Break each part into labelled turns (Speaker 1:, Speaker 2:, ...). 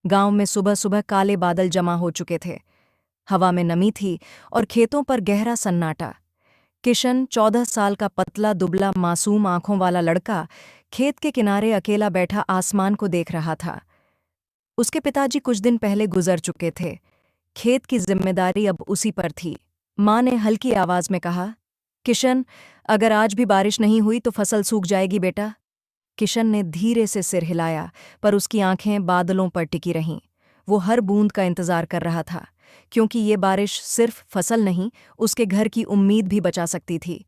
Speaker 1: गांव में सुबह सुबह काले बादल जमा हो चुके थे। हवा में नमी थी और खेतों पर गहरा सन्नाटा। किशन, 14 साल का पतला दुबला मासूम आंखों वाला लड़का, खेत के किनारे अकेला बैठा आसमान को देख रहा था। उसके पिताजी कुछ दिन पहले गुजर चुके थे। खेत की जिम्मेदारी अब उसी पर थी। माँ ने हल्की आवाज में कहा, किशन, अगर आज भी बारिश नहीं हुई तो फसल सूख जाएगी बेटा। किशन ने धीरे से सिर हिलाया, पर उसकी आंखें बादलों पर टिकी रहीं। वो हर बूंद का इंतजार कर रहा था, क्योंकि ये बारिश सिर्फ फसल नहीं, उसके घर की उम्मीद भी बचा सकती थी।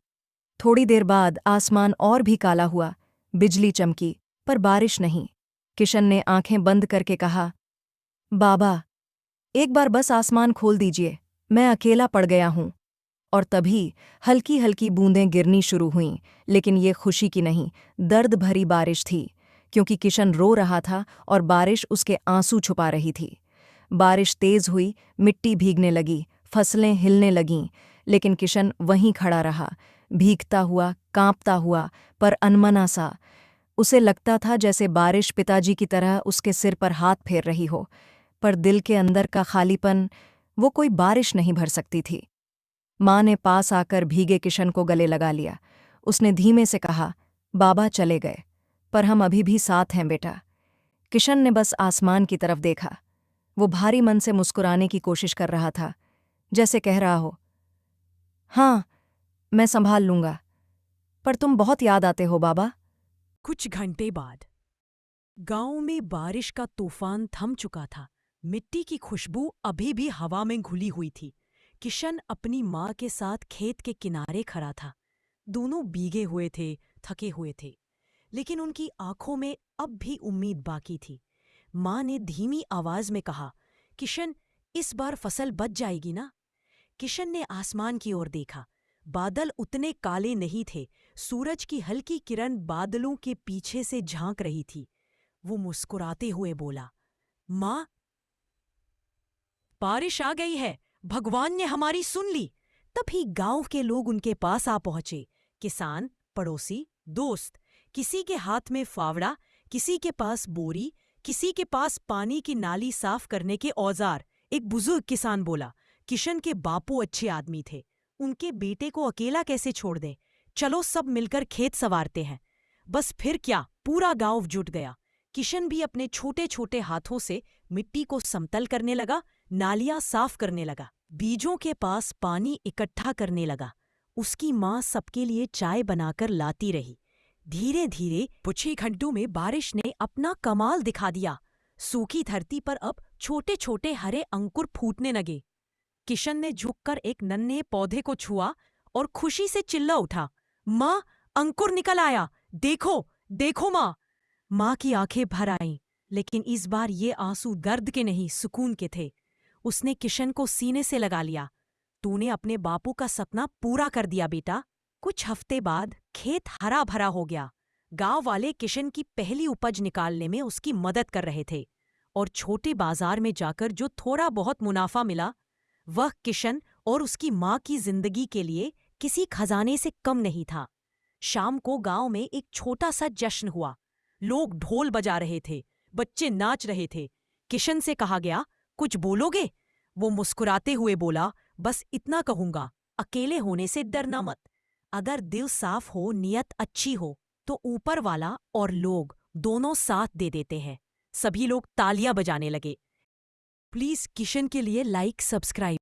Speaker 1: थोड़ी देर बाद आसमान और भी काला हुआ। बिजली चमकी, पर बारिश नहीं। किशन ने आंखें बंद करके कहा, बाबा, एक बार बस आसमान खोल दीजिए, मैं अकेला पड़ गया हूं। और तभी हल्की हल्की बूंदें गिरनी शुरू हुईं, लेकिन ये खुशी की नहीं, दर्द भरी बारिश थी, क्योंकि किशन रो रहा था और बारिश उसके आंसू छुपा रही थी। बारिश तेज हुई, मिट्टी भीगने लगी, फसलें हिलने लगीं, लेकिन किशन वहीं खड़ा रहा, भीगता हुआ, कांपता हुआ, पर अनमना सा। उसे लगता था जैसे बारिश पिताजी की तरह उसके सिर पर हाथ फेर रही हो, पर दिल के अंदर का खालीपन, वो कोई बारिश नहीं भर सकती थी। माँ ने पास आकर भीगे किशन को गले लगा लिया। उसने धीमे से कहा, बाबा चले गए, पर हम अभी भी साथ हैं बेटा। किशन ने बस आसमान की तरफ देखा। वो भारी मन से मुस्कुराने की कोशिश कर रहा था, जैसे कह रहा हो, हाँ, मैं संभाल लूंगा, पर तुम बहुत याद आते हो बाबा।
Speaker 2: कुछ घंटे बाद गांव में बारिश का तूफान थम चुका था। मिट्टी की खुशबू अभी भी हवा में घुली हुई थी। किशन अपनी माँ के साथ खेत के किनारे खड़ा था। दोनों भीगे हुए थे, थके हुए थे, लेकिन उनकी आंखों में अब भी उम्मीद बाकी थी। माँ ने धीमी आवाज में कहा, किशन, इस बार फसल बच जाएगी ना? किशन ने आसमान की ओर देखा। बादल उतने काले नहीं थे। सूरज की हल्की किरण बादलों के पीछे से झांक रही थी। वो मुस्कुराते हुए बोला, माँ, बारिश आ गई है, भगवान ने हमारी सुन ली। तभी गांव के लोग उनके पास आ पहुंचे। किसान, पड़ोसी, दोस्त। किसी के हाथ में फावड़ा, किसी के पास बोरी, किसी के पास पानी की नाली साफ करने के औजार। एक बुजुर्ग किसान बोला, किशन के बापू अच्छे आदमी थे, उनके बेटे को अकेला कैसे छोड़ दें? चलो सब मिलकर खेत संवारते हैं। बस फिर क्या, पूरा गांव जुट गया। किशन भी अपने छोटे छोटे हाथों से मिट्टी को समतल करने लगा, नालियां साफ करने लगा, बीजों के पास पानी इकट्ठा करने लगा। उसकी माँ सबके लिए चाय बनाकर लाती रही। धीरे धीरे कुछ ही घंटों में बारिश ने अपना कमाल दिखा दिया। सूखी धरती पर अब छोटे छोटे हरे अंकुर फूटने लगे। किशन ने झुककर एक नन्हे पौधे को छुआ और खुशी से चिल्ला उठा, माँ, अंकुर निकल आया, देखो देखो माँ। माँ की आंखें भर आईं, लेकिन इस बार ये आंसू दर्द के नहीं, सुकून के थे। उसने किशन को सीने से लगा लिया। तूने अपने बापू का सपना पूरा कर दिया बेटा। कुछ हफ्ते बाद खेत हरा भरा हो गया। गांव वाले किशन की पहली उपज निकालने में उसकी मदद कर रहे थे, और छोटे बाजार में जाकर जो थोड़ा बहुत मुनाफा मिला, वह किशन और उसकी माँ की जिंदगी के लिए किसी खजाने से कम नहीं था। शाम को गांव में एक छोटा सा जश्न हुआ। लोग ढोल बजा रहे थे, बच्चे नाच रहे थे। किशन से कहा गया, कुछ बोलोगे? वो मुस्कुराते हुए बोला, बस इतना कहूंगा, अकेले होने से डरना मत। अगर दिल साफ हो, नियत अच्छी हो, तो ऊपर वाला और लोग दोनों साथ दे देते हैं। सभी लोग तालियां बजाने लगे। प्लीज किशन के लिए लाइक, सब्सक्राइब